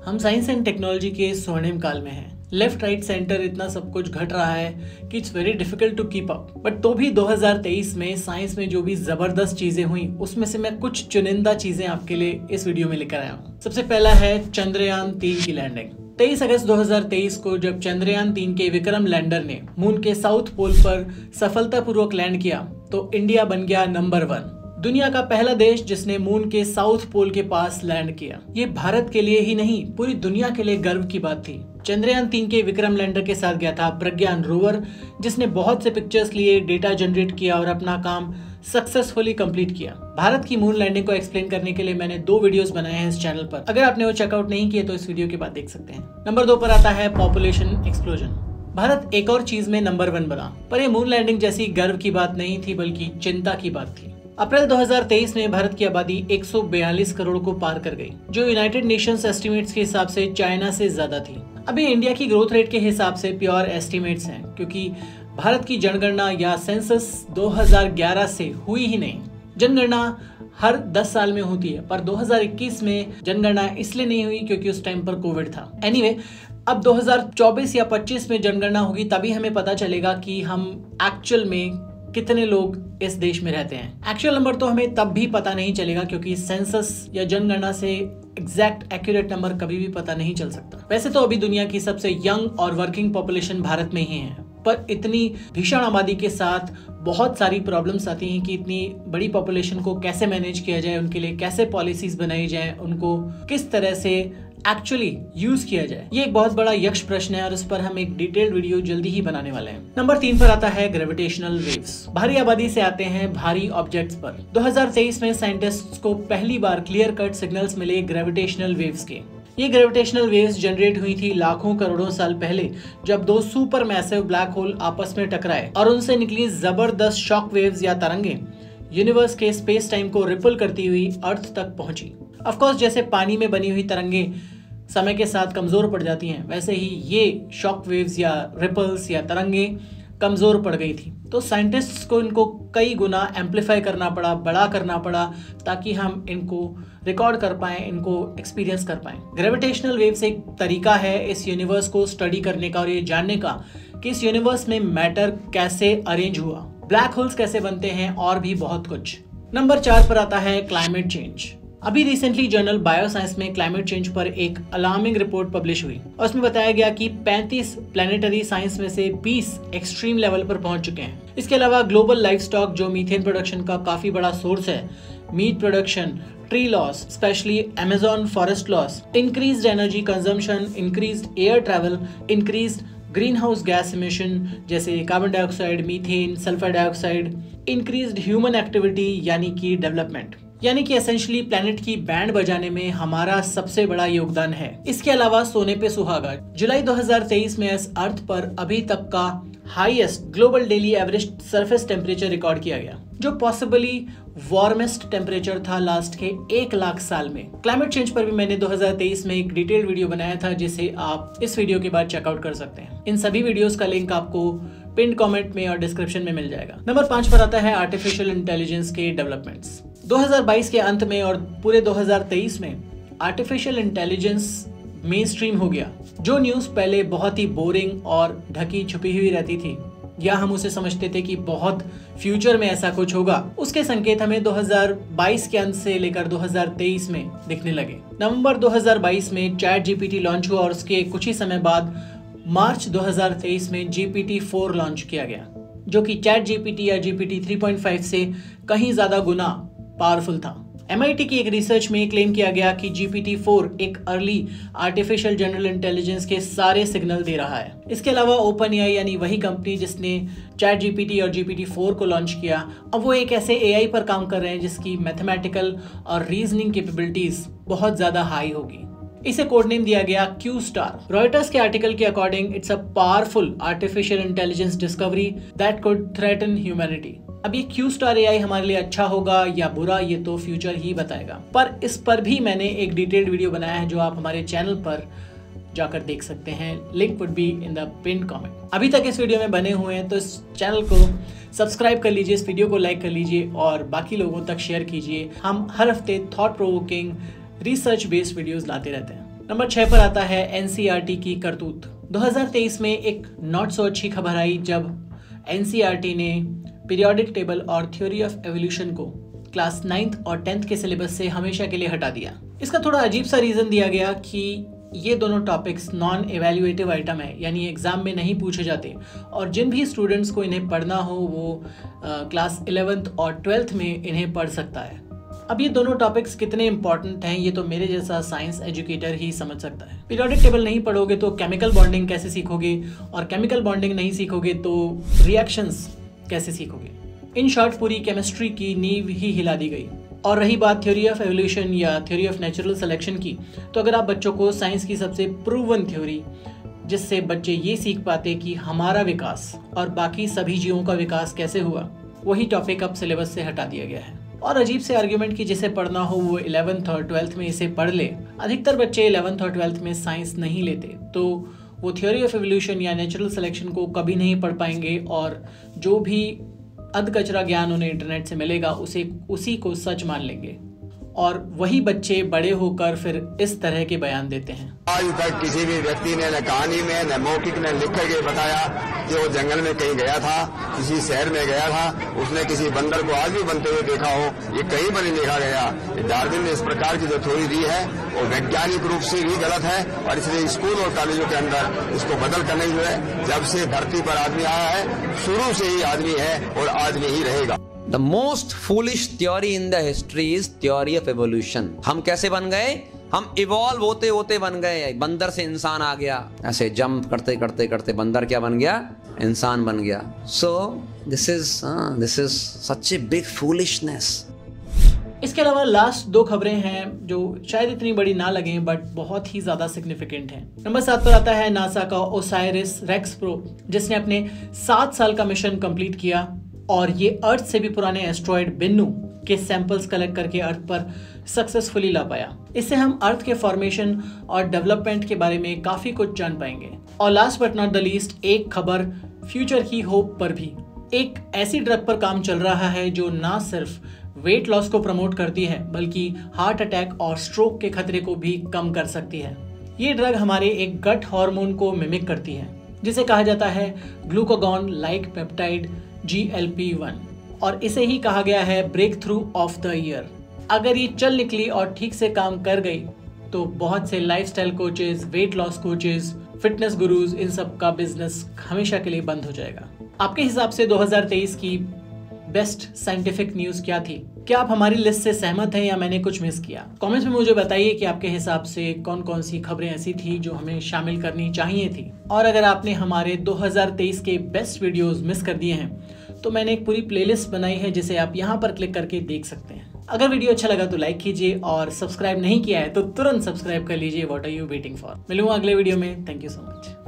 हम science and technology के स्वर्णिम काल में हैं। लेफ्ट राइट सेंटर इतना सब कुछ घट रहा है कि it's very difficult to keep up. But तो भी 2023 में साइंस में जो भी जबरदस्त चीजें हुई उसमें से मैं कुछ चुनिंदा चीजें आपके लिए इस वीडियो में लेकर आया हूँ। सबसे पहला है चंद्रयान 3 की लैंडिंग। 23 अगस्त 2023 को जब चंद्रयान 3 के विक्रम लैंडर ने मून के साउथ पोल पर सफलतापूर्वक लैंड किया तो इंडिया बन गया नंबर 1, दुनिया का पहला देश जिसने मून के साउथ पोल के पास लैंड किया। ये भारत के लिए ही नहीं पूरी दुनिया के लिए गर्व की बात थी। चंद्रयान 3 के विक्रम लैंडर के साथ गया था प्रज्ञान रोवर, जिसने बहुत से पिक्चर्स लिए, डेटा जनरेट किया और अपना काम सक्सेसफुली कंप्लीट किया। भारत की मून लैंडिंग को एक्सप्लेन करने के लिए मैंने 2 वीडियोस बनाए हैं इस चैनल पर। अगर आपने वो चेकआउट नहीं किए तो इस वीडियो के बाद देख सकते हैं। नंबर 2 पर आता है पॉपुलेशन एक्सप्लोजन। भारत एक और चीज में नंबर 1 बना, पर ये मून लैंडिंग जैसी गर्व की बात नहीं थी बल्कि चिंता की बात थी। अप्रैल 2023 में भारत की आबादी 142 करोड़ को पार कर गई, जो यूनाइटेड नेशंस एस्टिमेट्स के हिसाब से चाइना से ज्यादा थी। अभी इंडिया की ग्रोथ रेट के हिसाब से प्योर एस्टिमेट्स हैं, क्योंकि भारत की जनगणना या सेंसस 2011 से हुई ही नहीं। जनगणना हर 10 साल में होती है, पर 2021 में जनगणना इसलिए नहीं हुई क्योंकि उस टाइम पर कोविड था। एनीवे, अब 2024 या 25 में जनगणना होगी, तभी हमें पता चलेगा कि हम एक्चुअल में कितने लोग इस देश में रहते हैं। एक्चुअल नंबर तो हमें तब भी पता नहीं चलेगा क्योंकि सेंसस या जनगणना से एग्जैक्ट एक्यूरेट नंबर कभी भी पता नहीं चल सकता। वैसे तो अभी दुनिया की सबसे यंग और वर्किंग पॉपुलेशन भारत में ही है, पर इतनी भीषण आबादी के साथ बहुत सारी प्रॉब्लम्स आती हैं कि इतनी बड़ी पॉपुलेशन को कैसे मैनेज किया जाए, उनके लिए कैसे पॉलिसीज बनाई जाए, उनको किस तरह से एक्चुअली यूज किया जाए। ये एक बहुत बड़ा यक्ष प्रश्न है और इस पर हम एक डिटेल्ड वीडियो जल्दी ही बनाने वाले हैं। नंबर 3 पर आता है ग्रेविटेशनल वेव्स। भारी आबादी से आते हैं भारी ऑब्जेक्ट्स पर। 2023 में साइंटिस्ट्स को पहली बार क्लियर कट सिग्नल्स मिले ग्रेविटेशनल वेव्स के। ये ग्रेविटेशनल वेव्स जनरेट हुई थी लाखों करोड़ों साल पहले, जब 2 सुपर मैसिव ब्लैक होल आपस में टकराए और उनसे निकली जबरदस्त शॉक वेव्स या तरंगे यूनिवर्स के स्पेस टाइम को रिपल करती हुई अर्थ तक पहुंची। ऑफ कोर्स, जैसे पानी में बनी हुई तरंगे समय के साथ कमजोर पड़ जाती हैं, वैसे ही ये शॉक वेव्स या रिपल्स या तरंगे कमजोर पड़ गई थी। तो साइंटिस्ट्स को इनको कई गुना एम्पलीफाई करना पड़ा, बड़ा करना पड़ा, ताकि हम इनको रिकॉर्ड कर पाएं, इनको एक्सपीरियंस कर पाएं। ग्रेविटेशनल वेव्स एक तरीका है इस यूनिवर्स को स्टडी करने का और ये जानने का कि इस यूनिवर्स में मैटर कैसे अरेंज हुआ, ब्लैक होल्स कैसे बनते हैं और भी बहुत कुछ। नंबर 4 पर आता है क्लाइमेट चेंज। अभी रिसेंटली जर्नल बायोसाइंस में क्लाइमेट चेंज पर एक अलार्मिंग रिपोर्ट पब्लिश हुई और उसमें बताया गया कि 35 प्लैनेटरी साइंस में से 20 एक्सट्रीम लेवल पर पहुंच चुके हैं। इसके अलावा ग्लोबल लाइफ स्टॉक, जो मीथेन प्रोडक्शन का काफी बड़ा सोर्स है, meat production, tree loss, especially Amazon forest loss, increased energy consumption, increased air travel, increased green house gas emission जैसे carbon dioxide, methane, sulphur dioxide, increased human activity यानी कि development, यानी कि essentially planet की band बजाने में हमारा सबसे बड़ा योगदान है। इसके अलावा सोने पे सुहागा, जुलाई 2023 में इस अर्थ पर अभी तक का highest global daily average surface temperature record किया गया, जो पॉसिबली वार्मेस्ट टेम्परेचर था लास्ट के 1 लाख साल में। क्लाइमेट चेंज पर भी मैंने 2023 में एक डिटेल्ड वीडियो बनाया था, जिसे आप इस वीडियो के बाद चेकआउट कर सकते हैं। इन सभी वीडियोस का लिंक आपको पिन कमेंट में और डिस्क्रिप्शन में मिल जाएगा। नंबर 5 पर आता है आर्टिफिशियल इंटेलिजेंस के डेवलपमेंट्स। 2022 के अंत में और पूरे 2023 में आर्टिफिशियल इंटेलिजेंस मेन स्ट्रीम हो गया। जो न्यूज़ पहले बहुत ही बोरिंग और ढकी छुपी हुई रहती थी, या हम उसे समझते थे कि बहुत फ्यूचर में ऐसा कुछ होगा, उसके संकेत हमें 2022 के अंत से लेकर 2023 में दिखने लगे। नवंबर 2022 में चैट जीपीटी लॉन्च हुआ और उसके कुछ ही समय बाद मार्च 2023 में GPT-4 लॉन्च किया गया, जो कि चैट जीपीटी या GPT 3.5 से कहीं ज्यादा गुना पावरफुल था। MIT की एक रिसर्च में क्लेम किया गया कि GPT-4 एक अर्ली आर्टिफिशियल जनरल इंटेलिजेंस के सारे सिग्नल दे रहा है। इसके अलावा OpenAI यानी वही कंपनी जिसने चैट GPT और GPT-4 को लॉन्च किया, अब वो एक ऐसे AI पर काम कर रहे हैं जिसकी मैथमेटिकल और रीजनिंग कैपेबिलिटीज बहुत ज्यादा हाई होगी। इसे कोड नेम दिया गया Q-Star। रॉयटर्स के आर्टिकल के according it's a powerful artificial intelligence discovery that could threaten humanity. अब ये Q-Star AI हमारे लिए अच्छा होगा या बुरा, ये तो फ्यूचर ही बताएगा, पर इस पर भी मैंने एक डिटेल्ड वीडियो बनाया है जो आप हमारे चैनल पर जाकर देख सकते हैं। Link would be in the pin comment. अभी तक इस वीडियो में बने हुए हैं तो इस चैनल को सब्सक्राइब कर लीजिए, इस वीडियो को लाइक कर लीजिए और बाकी लोगों तक शेयर कीजिए। हम हर हफ्ते thought provoking research based videos लाते रहते हैं। नंबर 6 पर आता है एनसीईआरटी की करतूत। 2023 में एक नॉट सो अच्छी खबर आई जब एनसीईआरटी ने पीरियोडिक टेबल और थ्योरी ऑफ एवोल्यूशन को क्लास 9th और 10th के सिलेबस से हमेशा के लिए हटा दिया। इसका थोड़ा अजीब सा रीज़न दिया गया कि ये दोनों टॉपिक्स नॉन एवेल्युएटिव आइटम है, यानी एग्ज़ाम में नहीं पूछे जाते और जिन भी स्टूडेंट्स को इन्हें पढ़ना हो वो क्लास 11th और 12th में इन्हें पढ़ सकता है। अब ये दोनों टॉपिक्स कितने इंपॉर्टेंट हैं ये तो मेरे जैसा साइंस एजुकेटर ही समझ सकता है। पीरियोडिक टेबल नहीं पढ़ोगे तो केमिकल बॉन्डिंग कैसे सीखोगे, और केमिकल बॉन्डिंग नहीं सीखोगे तो रिएक्शंस कैसे सीखोगे। इन शॉर्ट पूरी केमिस्ट्री की नींव ही हिला दी गई। और रही बात थ्योरी ऑफ एवोल्यूशन या थ्योरी ऑफ नेचुरल सिलेक्शन की, तो अगर आप बच्चों को साइंस की सबसे प्रूवन थ्योरी जिससे बच्चे ये सीख पाते कि हमारा विकास और बाकी सभी जीवों का विकास कैसे हुआ, वही टॉपिक अब सिलेबस से हटा दिया गया है। और अजीब से आर्ग्यूमेंट की जिसे पढ़ना हो वो 11th और 12th में इसे पढ़ ले। अधिकतर बच्चे 11th और 12th में साइंस नहीं लेते तो वो थ्योरी ऑफ एवोल्यूशन या नेचुरल सिलेक्शन को कभी नहीं पढ़ पाएंगे और जो भी अध कचरा ज्ञान उन्हें इंटरनेट से मिलेगा उसी को सच मान लेंगे। और वही बच्चे बड़े होकर फिर इस तरह के बयान देते हैं। आज तक किसी भी व्यक्ति ने न कहानी में न मौखिक ने लिख करके बताया कि वो जंगल में कहीं गया था, किसी शहर में गया था, उसने किसी बंदर को आज भी बनते हुए देखा हो, ये कहीं पर नहीं देखा गया। डार्विन ने इस प्रकार की जो थ्योरी दी है वो वैज्ञानिक रूप से भी गलत है और इसलिए स्कूल और कॉलेजों के अंदर इसको बदल कर नहीं हुए। जब से धरती पर आदमी आया है शुरू से ही आदमी है और आदमी ही रहेगा। The most foolish theory in the history is theory of evolution. हम कैसे बन गए? हम इवॉल्व होते होते बन गए। बंदर से इंसान आ गया, ऐसे जंप करते करते करते बंदर क्या बन गया? इंसान बन गया। So this is such a big foolishness. इसके अलावा लास्ट 2 खबरें हैं जो शायद इतनी बड़ी ना लगें बट बहुत ही ज़्यादा सिग्निफिकेंट हैं। नंबर 7 पर आता है नासा का ओसाइरिस रेक्स प्रोब, जिसने अपने 7 साल का मिशन कंप्लीट किया और ये अर्थ से भी पुराने एस्ट्रॉयड बेन्नू के सैंपल्स कलेक्ट करके अर्थ पर सक्सेसफुली ला पाया। इससे हम अर्थ के फॉर्मेशन और डेवलपमेंट के बारे में काफ़ी कुछ जान पाएंगे। और last but not the least एक खबर फ्यूचर की होप पर भी। एक ऐसी ड्रग पर काम चल रहा है जो ना सिर्फ वेट लॉस को प्रमोट करती है बल्कि हार्ट अटैक और स्ट्रोक के खतरे को भी कम कर सकती है। ये ड्रग हमारे एक गट हार्मोन को मिमिक करती है जिसे कहा जाता है ग्लूकागॉन लाइक पेप्टाइड GLP-1 और इसे ही कहा गया है breakthrough of the year. अगर ये चल निकली और ठीक से काम कर गई तो बहुत से lifestyle coaches, weight loss coaches, fitness gurus, इन सब का बिजनेस हमेशा के लिए बंद हो जाएगा। आपके हिसाब से 2023 की बेस्ट साइंटिफिक न्यूज क्या थी? क्या आप हमारी लिस्ट से सहमत हैं या मैंने कुछ मिस किया? कमेंट्स में मुझे बताइए कि आपके हिसाब से कौन कौन सी खबरें ऐसी थी जो हमें शामिल करनी चाहिए थी। और अगर आपने हमारे 2023 के बेस्ट वीडियोस मिस कर दिए हैं तो मैंने एक पूरी प्लेलिस्ट बनाई है जिसे आप यहाँ पर क्लिक करके देख सकते हैं। अगर वीडियो अच्छा लगा तो लाइक कीजिए और सब्सक्राइब नहीं किया है तो तुरंत सब्सक्राइब कर लीजिए। What are you waiting for? मिलूंगा अगले वीडियो में। Thank you so much.